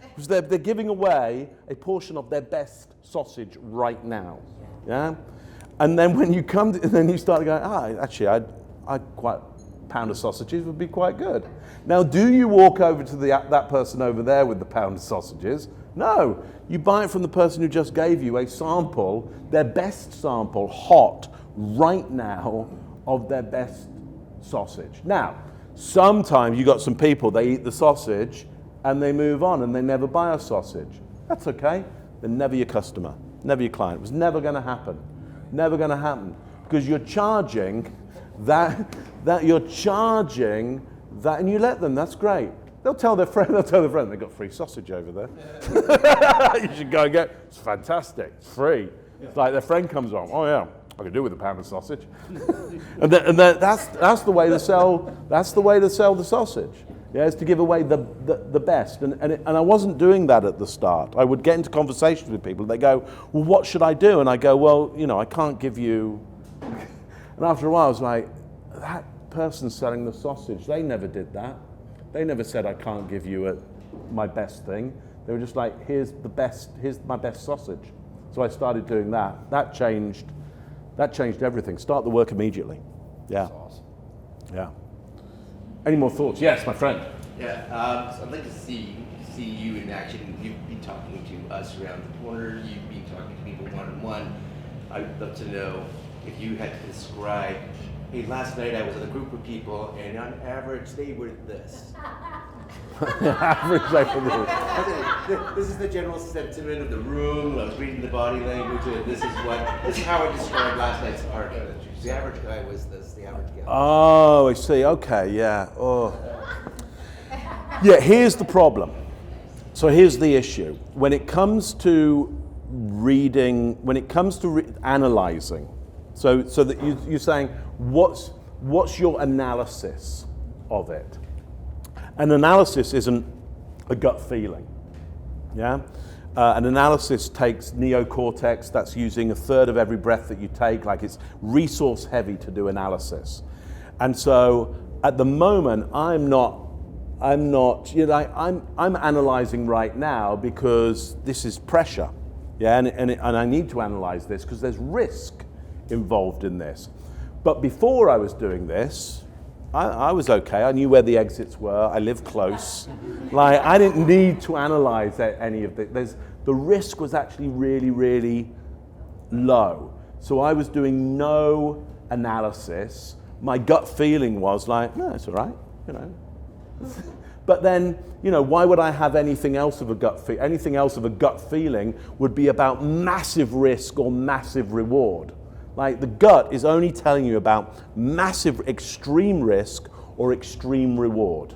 It was they're giving away a portion of their best sausage right now. Yeah? And then when you come to, and then you start going, actually I'd quite pound of sausages would be quite good. Now, do you walk over to that person over there with the pound of sausages? No, you buy it from the person who just gave you a sample, their best sample, hot, right now, of their best sausage. Now, sometimes you got some people, they eat the sausage and they move on and they never buy a sausage. That's okay. They're never your customer, never your client. It was never going to happen. Never going to happen. Because you're charging that you're charging that, and you let them, that's great. They'll tell their friend, they've got free sausage over there. You should go and get, it's fantastic, it's free. It's like their friend comes on, oh yeah, I could do with a pound of sausage. and that's the way to sell, that's the way to sell the sausage. Yeah, is to give away the best. And I wasn't doing that at the start. I would get into conversations with people, they go, well, what should I do? And I go, well, you know, I can't give you, and after a while I was like, that person selling the sausage, they never did that. They never said, I can't give you my best thing. They were just like, here's my best sausage. So I started doing that. That changed everything. Start the work immediately. Yeah. That's awesome. Yeah. Any more thoughts? Yes, my friend. Yeah, so I'd like to see you in action. You've been talking to us around the corner. You've been talking to people one-on-one. I'd love to know if you had to describe, hey, last night I was with a group of people, and on average, they were this. Average, This is the general sentiment of the room. I was reading the body language, and this is how I described last night's party. The average guy was this, the average guy. Oh, I see. Okay, yeah. Oh. Yeah, here's the problem. So here's the issue. When it comes to reading, when it comes to analyzing, so that you're saying, what's your analysis of it? An analysis isn't a gut feeling, yeah? An analysis takes neocortex, that's using a third of every breath that you take, like it's resource heavy to do analysis. And so at the moment, I'm analyzing right now because this is pressure, yeah? And I need to analyze this because there's risk involved in this. But before I was doing this, I was okay. I knew where the exits were. I lived close. Like, I didn't need to analyze any of it. The risk was actually really, really low. So I was doing no analysis. My gut feeling was like, no, it's all right, you know. But then, you know, why would I have anything else of a gut feeling? Anything else of a gut feeling would be about massive risk or massive reward. Like, the gut is only telling you about massive extreme risk or extreme reward.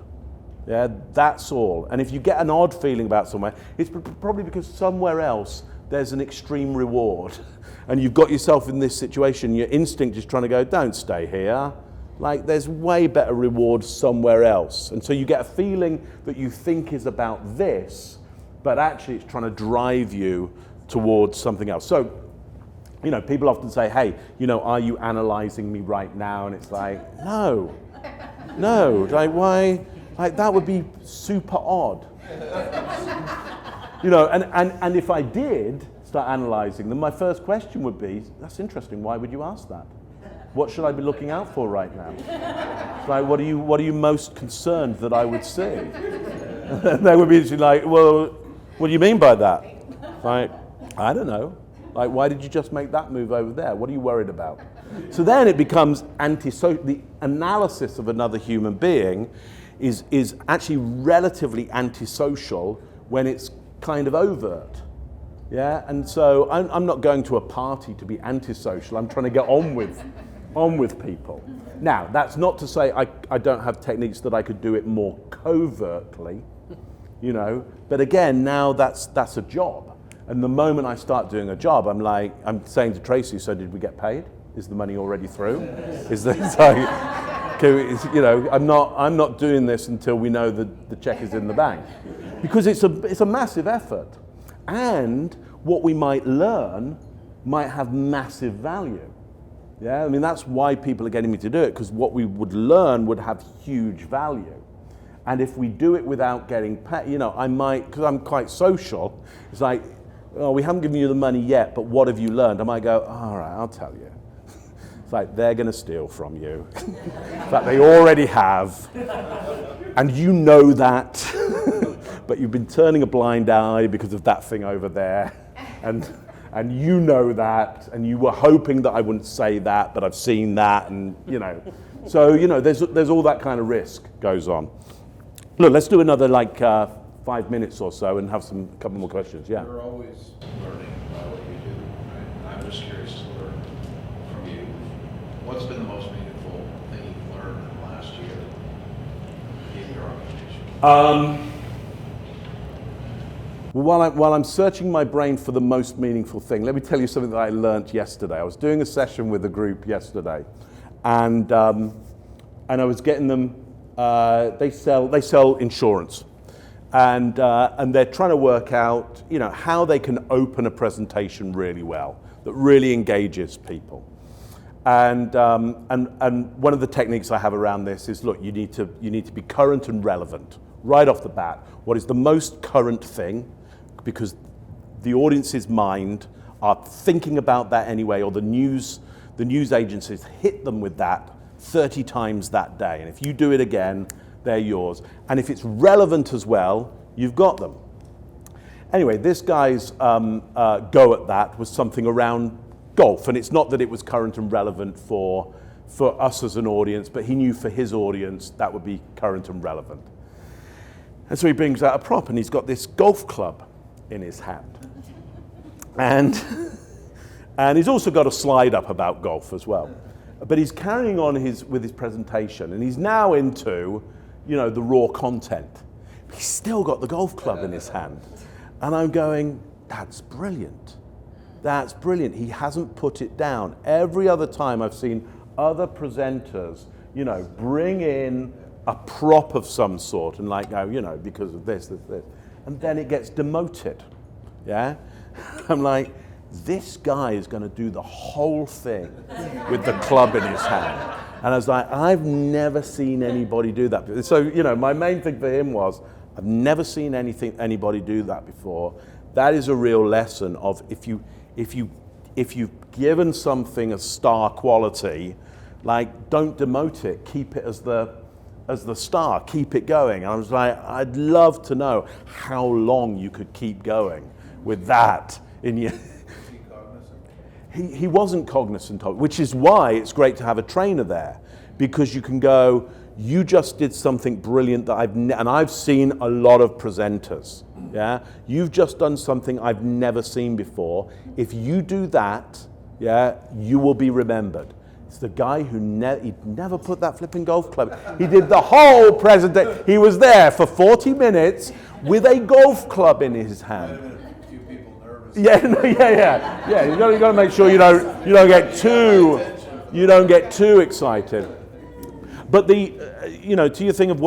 Yeah, that's all. And if you get an odd feeling about somewhere, it's probably because somewhere else there's an extreme reward. And you've got yourself in this situation, your instinct is trying to go, don't stay here. Like, there's way better reward somewhere else. And so you get a feeling that you think is about this, but actually it's trying to drive you towards something else. So, you know, people often say, hey, you know, are you analyzing me right now? And it's like, no, like, why? Like, that would be super odd. You know, and if I did start analyzing them, my first question would be, that's interesting, why would you ask that? What should I be looking out for right now? It's like, what are you most concerned that I would see? And they would be like, well, what do you mean by that? Like, I don't know. Like, why did you just make that move over there? What are you worried about? So then it becomes the analysis of another human being is actually relatively antisocial when it's kind of overt. Yeah, and so I'm not going to a party to be antisocial. I'm trying to get on with people. Now, that's not to say I don't have techniques that I could do it more covertly, you know. But again, now that's a job. And the moment I start doing a job, I'm saying to Tracy, so did we get paid? Is the money already through? Is there, so, You know, I'm not doing this until we know that the check is in the bank, because it's a massive effort, and what we might learn might have massive value. Yeah, I mean, that's why people are getting me to do it, because what we would learn would have huge value. And if we do it without getting paid, you know, I might, because I'm quite social, it's like, oh, we haven't given you the money yet, but what have you learned? I might go, all right, I'll tell you. It's like, they're going to steal from you. In fact, they already have. And you know that. But you've been turning a blind eye because of that thing over there. And you know that, and you were hoping that I wouldn't say that, but I've seen that, and you know. So, you know, there's all that kind of risk goes on. Look, let's do another 5 minutes or so and have a couple more questions. Yeah. You're always learning about what you do, right? I'm just curious to learn from you. What's been the most meaningful thing you've learned in the last year in your organization? While I'm searching my brain for the most meaningful thing, let me tell you something that I learned yesterday. I was doing a session with a group yesterday, and I was getting them. They sell insurance, and they're trying to work out, you know, how they can open a presentation really well that really engages people. And one of the techniques I have around this is, look, you need to be current and relevant right off the bat. What is the most current thing? Because the audience's mind are thinking about that anyway, or the news agencies hit them with that 30 times that day. And if you do it again, they're yours. And if it's relevant as well, you've got them. Anyway, this guy's go at that was something around golf. And it's not that it was current and relevant for us as an audience, but he knew for his audience that would be current and relevant. And so he brings out a prop, and he's got this golf club in his hand. And he's also got a slide up about golf as well. But he's carrying on with his presentation, and he's now into, you know, the raw content. But he's still got the golf club in his hand. And I'm going, that's brilliant. That's brilliant. He hasn't put it down. Every other time I've seen other presenters, you know, bring in a prop of some sort and go, you know, because of this. And then it gets demoted, yeah? I'm like, this guy is going to do the whole thing with the club in his hand. And I was like, I've never seen anybody do that. So, you know, my main thing for him was, I've never seen anybody do that before. That is a real lesson of if you've given something a star quality, don't demote it, keep it as the star, keep it going. And I was like, I'd love to know how long you could keep going with that in your... He wasn't cognizant of it, which is why it's great to have a trainer there, because you can go, you just did something brilliant that I've seen a lot of presenters, yeah? You've just done something I've never seen before. If you do that, yeah, you will be remembered. It's the guy who he'd never put that flipping golf club. He did the whole presentation. He was there for 40 minutes with a golf club in his hand. Yeah. You got to make sure you don't get too excited. But to your thing of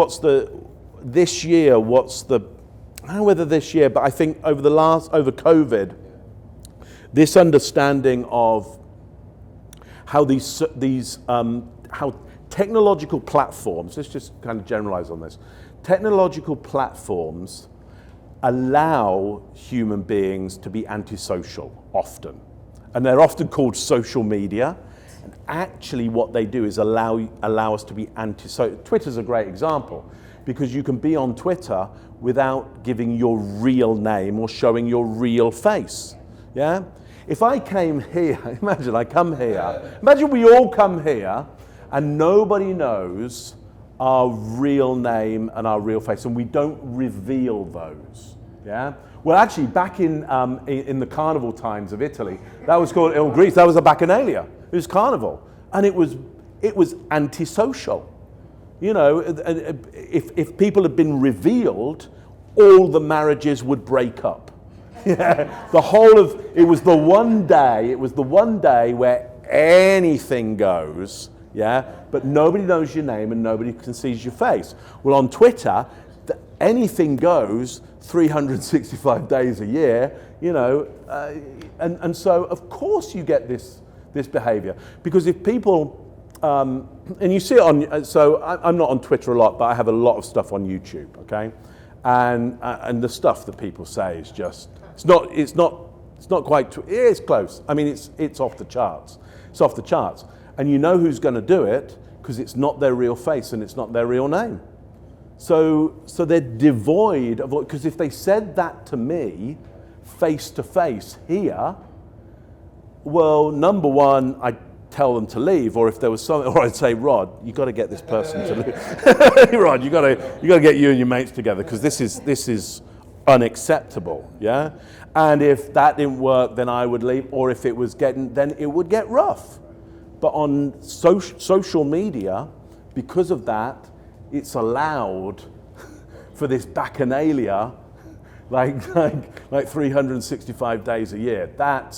this year, I don't know whether this year, but I think over COVID, this understanding of how how technological platforms, let's just kind of generalize on this, technological platforms allow human beings to be antisocial often. And they're often called social media. And actually what they do is allow us to be antisocial. Twitter's a great example, because you can be on Twitter without giving your real name or showing your real face. Yeah? If I came here, imagine we all come here and nobody knows our real name and our real face, and we don't reveal those. Yeah. Well, actually, back in the carnival times of Italy, that was called Greece. That was a bacchanalia. It was carnival, and it was antisocial. You know, if people had been revealed, all the marriages would break up. Yeah. It was the one day where anything goes. yeah? But nobody knows your name and nobody can see your face. Well, on Twitter, anything goes 365 days a year, you know, and so of course you get this behavior. Because if people, and you see it on, so I'm not on Twitter a lot, but I have a lot of stuff on YouTube, okay? And the stuff that people say is just, it's not quite, it's close. I mean, it's off the charts. It's off the charts. And you know who's going to do it because it's not their real face and it's not their real name. So they're devoid of, because if they said that to me face to face here, well, number one, I'd tell them to leave, or if there was something, or I'd say, Rod, you got to get this person to leave. Rod, you got to get you and your mates together because this is unacceptable, yeah? And if that didn't work, then I would leave, or if it was then it would get rough. But on social media, because of that, it's allowed for this bacchanalia, like 365 days a year. That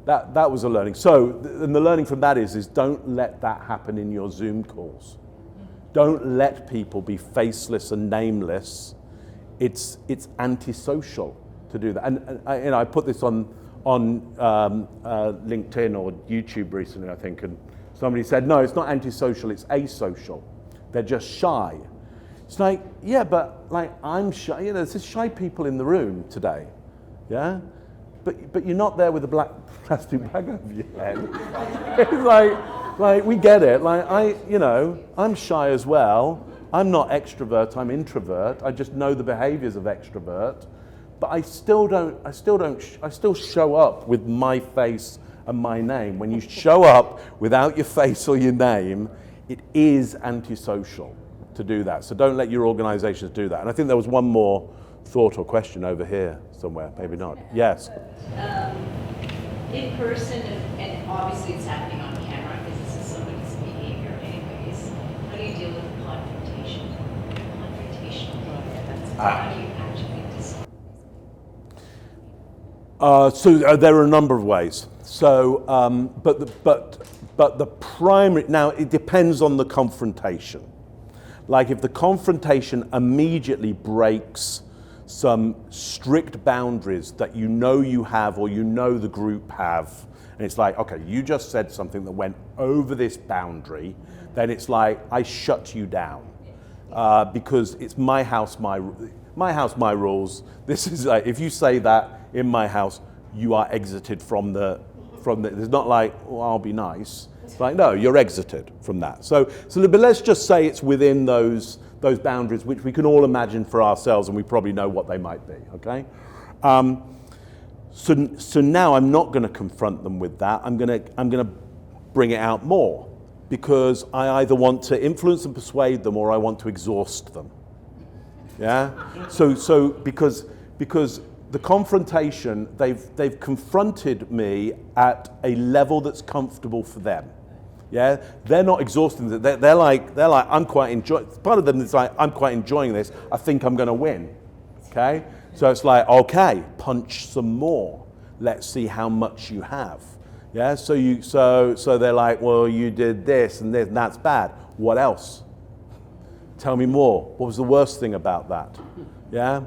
was a learning. So, and the learning from that is don't let that happen in your Zoom calls. Don't let people be faceless and nameless. It's antisocial to do that. And I put this on LinkedIn or YouTube recently, I think, and somebody said, no, it's not antisocial, it's asocial. They're just shy. It's like, yeah, but like I'm shy. You know, there's just shy people in the room today, yeah. But you're not there with a black plastic bag over your head. It's like we get it. Like I'm shy as well. I'm not extrovert. I'm introvert. I just know the behaviors of extrovert. But I still show up with my face and my name. When you show up without your face or your name, it is antisocial to do that. So don't let your organizations do that. And I think there was one more thought or question over here somewhere, maybe not. Yes. In person, and obviously it's happening on camera because this is somebody's behavior anyways, how do you deal with confrontation? How do you actually decide? So there are a number of ways. So, but the primary, now it depends on the confrontation. Like if the confrontation immediately breaks some strict boundaries that you know you have or you know the group have, and it's like, okay, you just said something that went over this boundary, then it's like, I shut you down. Because it's my house, my rules. This is like, if you say that in my house, you are exited from the, it's not like, well, I'll be nice. It's like, no, you're exited from that. So but let's just say it's within those boundaries, which we can all imagine for ourselves, and we probably know what they might be, okay? So now I'm not gonna confront them with that. I'm gonna bring it out more, because I either want to influence and persuade them or I want to exhaust them, yeah? So because the confrontation, they've confronted me at a level that's comfortable for them. Yeah, they're not exhausting. They're like I'm quite enjoying. Part of them is like, I'm quite enjoying this. I think I'm going to win. Okay, so it's like, okay, punch some more. Let's see how much you have. Yeah, so they're like, well, you did this and this, and that's bad. What else? Tell me more. What was the worst thing about that? Yeah,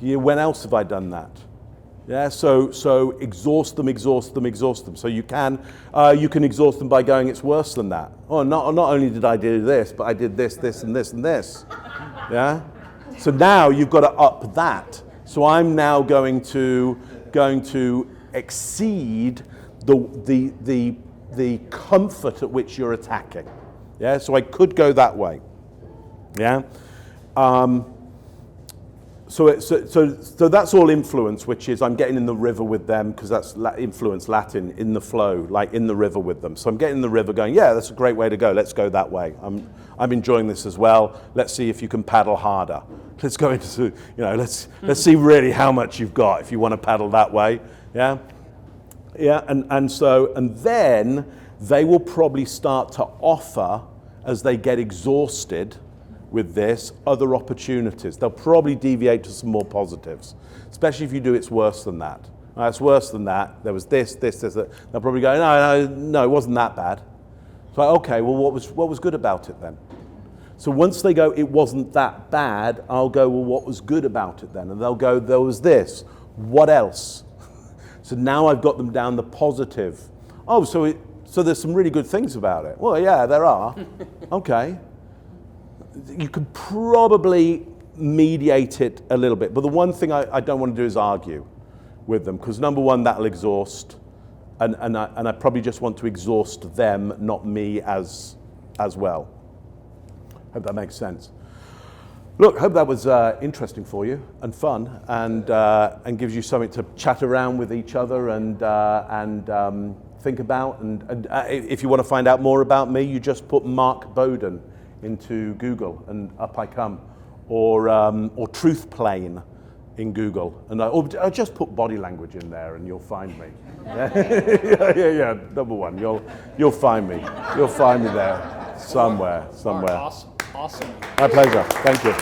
when else have I done that? Yeah, so exhaust them. So you can exhaust them by going, it's worse than that. Oh, not only did I do this, but I did this, and this, and this. Yeah. So now you've got to up that. So I'm now going to exceed the comfort at which you're attacking. Yeah. So I could go that way. Yeah. So that's all influence, which is I'm getting in the river with them, because that's influence, Latin, in the flow, like in the river with them. So I'm getting in the river going, yeah, that's a great way to go. Let's go that way. I'm enjoying this as well. Let's see if you can paddle harder. Let's go into, let's see really how much you've got if you want to paddle that way. Yeah. Yeah. And then they will probably start to offer, as they get exhausted with this, other opportunities. They'll probably deviate to some more positives, especially if you do it's worse than that. It's worse than that. There was this. They'll probably go, no, it wasn't that bad. So, okay, well, what was good about it then? So once they go, it wasn't that bad, I'll go, well, what was good about it then? And they'll go, there was this. What else? So now I've got them down the positive. Oh, so there's some really good things about it. Well, yeah, there are. Okay. You could probably mediate it a little bit. But the one thing I don't want to do is argue with them, because number one, that'll exhaust. And I probably just want to exhaust them, not me as well. Hope that makes sense. Look, hope that was interesting for you and fun, and gives you something to chat around with each other and think about. And if you want to find out more about me, you just put Mark Bowden into Google, and up I come, or Truth Plane in Google, and I just put body language in there, and you'll find me. Yeah. Number one, you'll find me. You'll find me there somewhere. Awesome. My pleasure. Thank you.